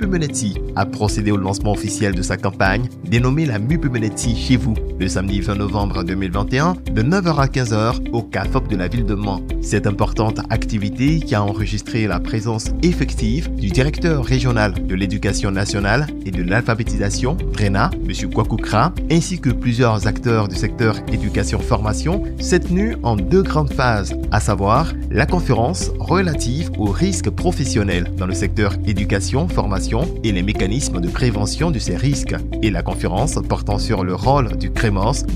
MUP-Menetsi a procédé au lancement officiel de sa campagne dénommée la MUP-Menetsi chez vous le samedi 20 novembre 2021 de 9h à 15h au CAFOP de la ville de Mans. Cette importante activité qui a enregistré la présence effective du directeur régional de l'éducation nationale et de l'alphabétisation, DRENA, M. Kwaku Kra, ainsi que plusieurs acteurs du secteur éducation-formation, s'est tenue en deux grandes phases, à savoir la conférence relative aux risques professionnels dans le secteur éducation-formation et les mécanismes de prévention de ces risques, et la conférence portant sur le rôle du CREMOS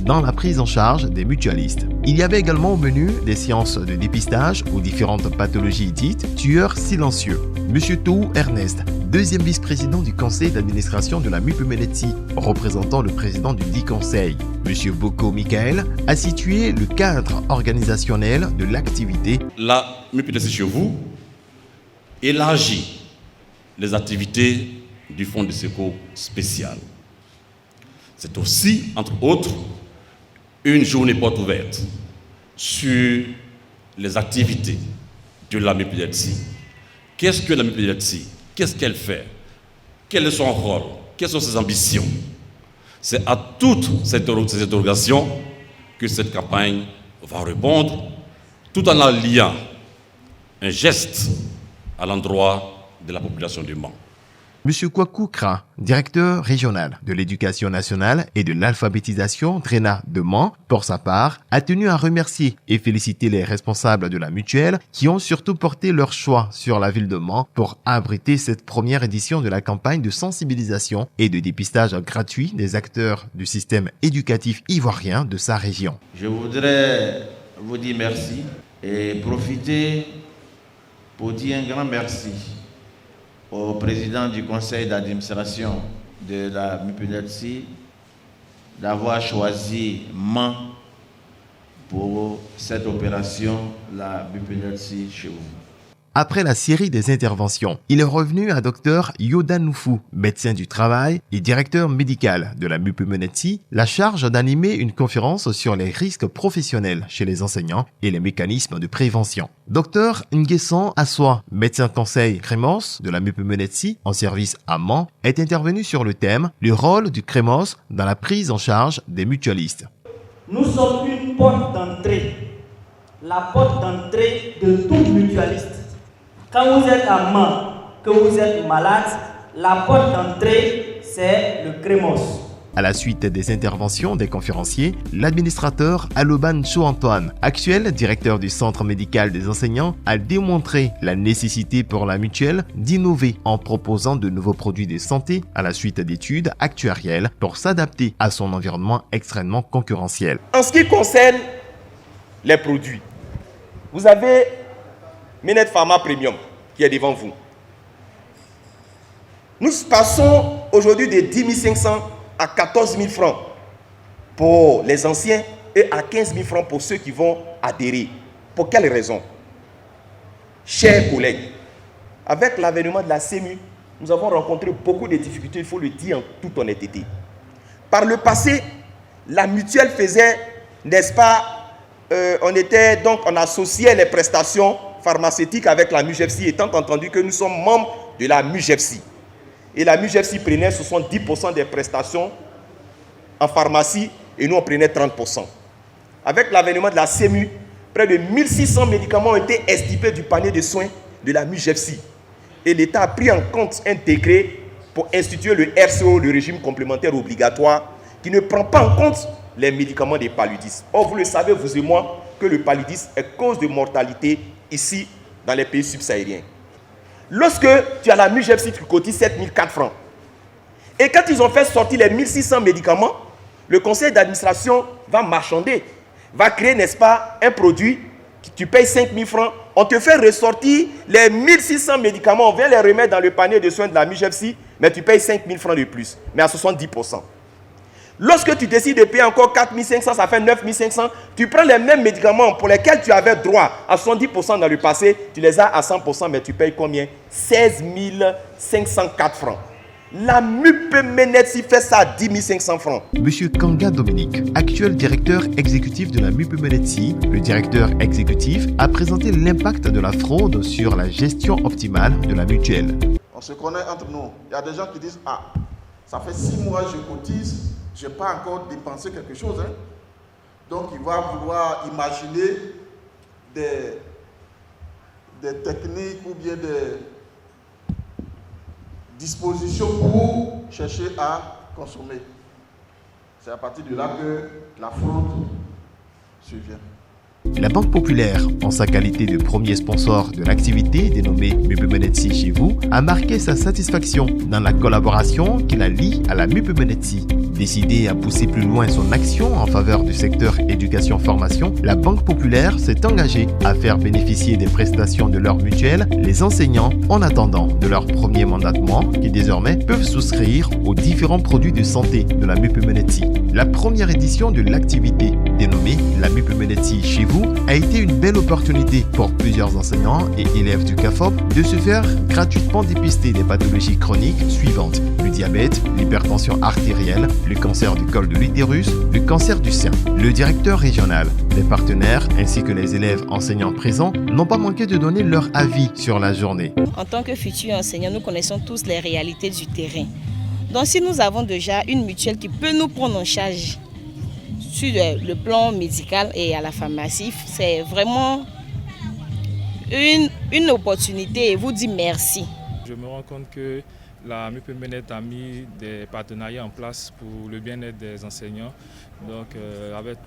dans la prise en charge des mutualistes. Il y avait également au menu des séances de dépistage aux différentes pathologies dites tueurs silencieux. M. Tou Ernest, deuxième vice-président du conseil d'administration de la MUP-Menetsi, représentant le président du dit conseil. M. Boko Michael a situé le cadre organisationnel de l'activité. La MUP-Menetsi chez vous élargit les activités du Fonds de secours spécial. C'est aussi, entre autres, une journée porte ouverte sur les activités de la MUP-Menetsi. Qu'est-ce que la MUP-Menetsi? Qu'est-ce qu'elle fait? Quel est son rôle? Quelles sont ses ambitions? C'est à toutes ces interrogations que cette campagne va répondre, tout en alliant un geste à l'endroit de la population du Mans. M. Kwaku Kra, directeur régional de l'éducation nationale et de l'alphabétisation DRENA de Mans, pour sa part, a tenu à remercier et féliciter les responsables de la mutuelle qui ont surtout porté leur choix sur la ville de Mans pour abriter cette première édition de la campagne de sensibilisation et de dépistage gratuit des acteurs du système éducatif ivoirien de sa région. Je voudrais vous dire merci et profiter pour dire un grand merci au président du conseil d'administration de la MUP-Menetsi d'avoir choisi Mans pour cette opération, la MUP-Menetsi chez vous. Après la série des interventions, il est revenu à Dr Yoda Noufou, médecin du travail et directeur médical de la MUP-Menetsi, la charge d'animer une conférence sur les risques professionnels chez les enseignants et les mécanismes de prévention. Dr Nguessan Assoa, médecin conseil CREMOS de la MUP-Menetsi en service à Mans, est intervenu sur le thème « Le rôle du CREMOS dans la prise en charge des mutualistes ». Nous sommes une porte d'entrée, la porte d'entrée de tout mutualiste. Quand vous êtes à Mans, que vous êtes malade, la porte d'entrée, c'est le CREMOS. À la suite des interventions des conférenciers, l'administrateur Aloban Chou-Antoine, actuel directeur du centre médical des enseignants, a démontré la nécessité pour la mutuelle d'innover en proposant de nouveaux produits de santé à la suite d'études actuarielles pour s'adapter à son environnement extrêmement concurrentiel. En ce qui concerne les produits, vous avez Menet Pharma Premium qui est devant vous. Nous passons aujourd'hui de 10 500 à 14 000 francs pour les anciens et à 15 000 francs pour ceux qui vont adhérer. Pour quelle raison? Chers collègues, avec l'avènement de la CEMU, nous avons rencontré beaucoup de difficultés, il faut le dire en toute honnêteté. Par le passé, la mutuelle faisait, n'est-ce pas, on associait les prestations pharmaceutiques avec la MUGEPSI, étant entendu que nous sommes membres de la MUGEPSI. Et la MUGEPSI prenait 70% des prestations en pharmacie et nous on prenait 30%. Avec l'avènement de la CEMU, près de 1600 médicaments ont été extirpés du panier de soins de la MUGEPSI. Et l'État a pris en compte un décret pour instituer le RCO, le régime complémentaire obligatoire, qui ne prend pas en compte les médicaments des paludistes. Or, vous le savez, vous et moi, que le paludisme est cause de mortalité ici, dans les pays subsahariens. Lorsque tu as la MUGEPSI, tu cotises 7004 francs. Et quand ils ont fait sortir les 1600 médicaments, le conseil d'administration va marchander, va créer, n'est-ce pas, un produit, tu payes 5000 francs, on te fait ressortir les 1600 médicaments, on vient les remettre dans le panier de soins de la MUGEPSI, mais tu payes 5000 francs de plus, mais à 70%. Lorsque tu décides de payer encore 4500, ça fait 9500, tu prends les mêmes médicaments pour lesquels tu avais droit à 70% dans le passé, tu les as à 100%, mais tu payes combien? 16 504 francs. La MUP-Menetsi fait ça à 10 500 francs. Monsieur Kanga Dominique, actuel directeur exécutif de la MUP-Menetsi, le directeur exécutif a présenté l'impact de la fraude sur la gestion optimale de la mutuelle. se connaît entre nous. Il y a des gens qui disent, ah, ça fait 6 mois que je cotise, je n'ai pas encore dépensé quelque chose. Hein. Donc il va vouloir imaginer des techniques ou bien des dispositions pour chercher à consommer. C'est à partir de là que la fraude survient. La Banque Populaire, en sa qualité de premier sponsor de l'activité dénommée MUPE-MENETSI chez vous, a marqué sa satisfaction dans la collaboration qui la lie à la MUPE-MENETSI. Décidée à pousser plus loin son action en faveur du secteur éducation-formation, la Banque Populaire s'est engagée à faire bénéficier des prestations de leur mutuelle les enseignants en attendant de leur premier mandatement qui désormais peuvent souscrire aux différents produits de santé de la MUPE-MENETSI. La première édition de l'activité dénommée la MUPE-MENETSI chez vous a été une belle opportunité pour plusieurs enseignants et élèves du CAFOP de se faire gratuitement dépister des pathologies chroniques suivantes: le diabète, l'hypertension artérielle, le cancer du col de l'utérus, le cancer du sein. Le directeur régional, les partenaires ainsi que les élèves enseignants présents n'ont pas manqué de donner leur avis sur la journée. En tant que futurs enseignants, nous connaissons tous les réalités du terrain. Donc si nous avons déjà une mutuelle qui peut nous prendre en charge sur le plan médical et à la pharmacie, c'est vraiment une opportunité et vous dire merci. Je me rends compte que la MUPE-MENET a mis des partenariats en place pour le bien-être des enseignants. Donc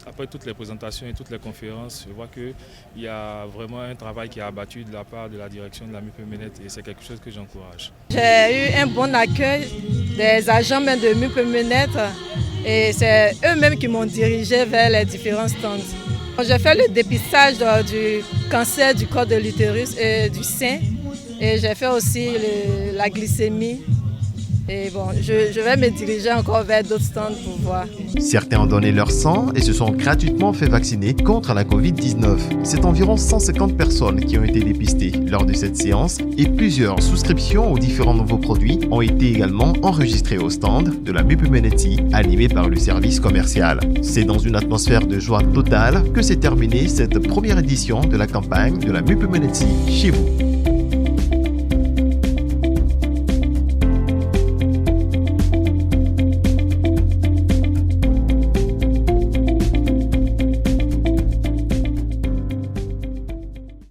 après toutes les présentations et toutes les conférences, je vois qu'il y a vraiment un travail qui est abattu de la part de la direction de la MUPE-MENET et c'est quelque chose que j'encourage. J'ai eu un bon accueil des agents même de MUPE-MENET et c'est eux-mêmes qui m'ont dirigé vers les différents stands. J'ai fait le dépistage du cancer du col de l'utérus et du sein. Et j'ai fait aussi la glycémie. Et bon, je vais me diriger encore vers d'autres stands pour voir. Certains ont donné leur sang et se sont gratuitement fait vacciner contre la Covid-19. C'est environ 150 personnes qui ont été dépistées lors de cette séance et plusieurs souscriptions aux différents nouveaux produits ont été également enregistrées au stand de la MUPE-MENETSI animé par le service commercial. C'est dans une atmosphère de joie totale que s'est terminée cette première édition de la campagne de la MUPE-MENETSI chez vous.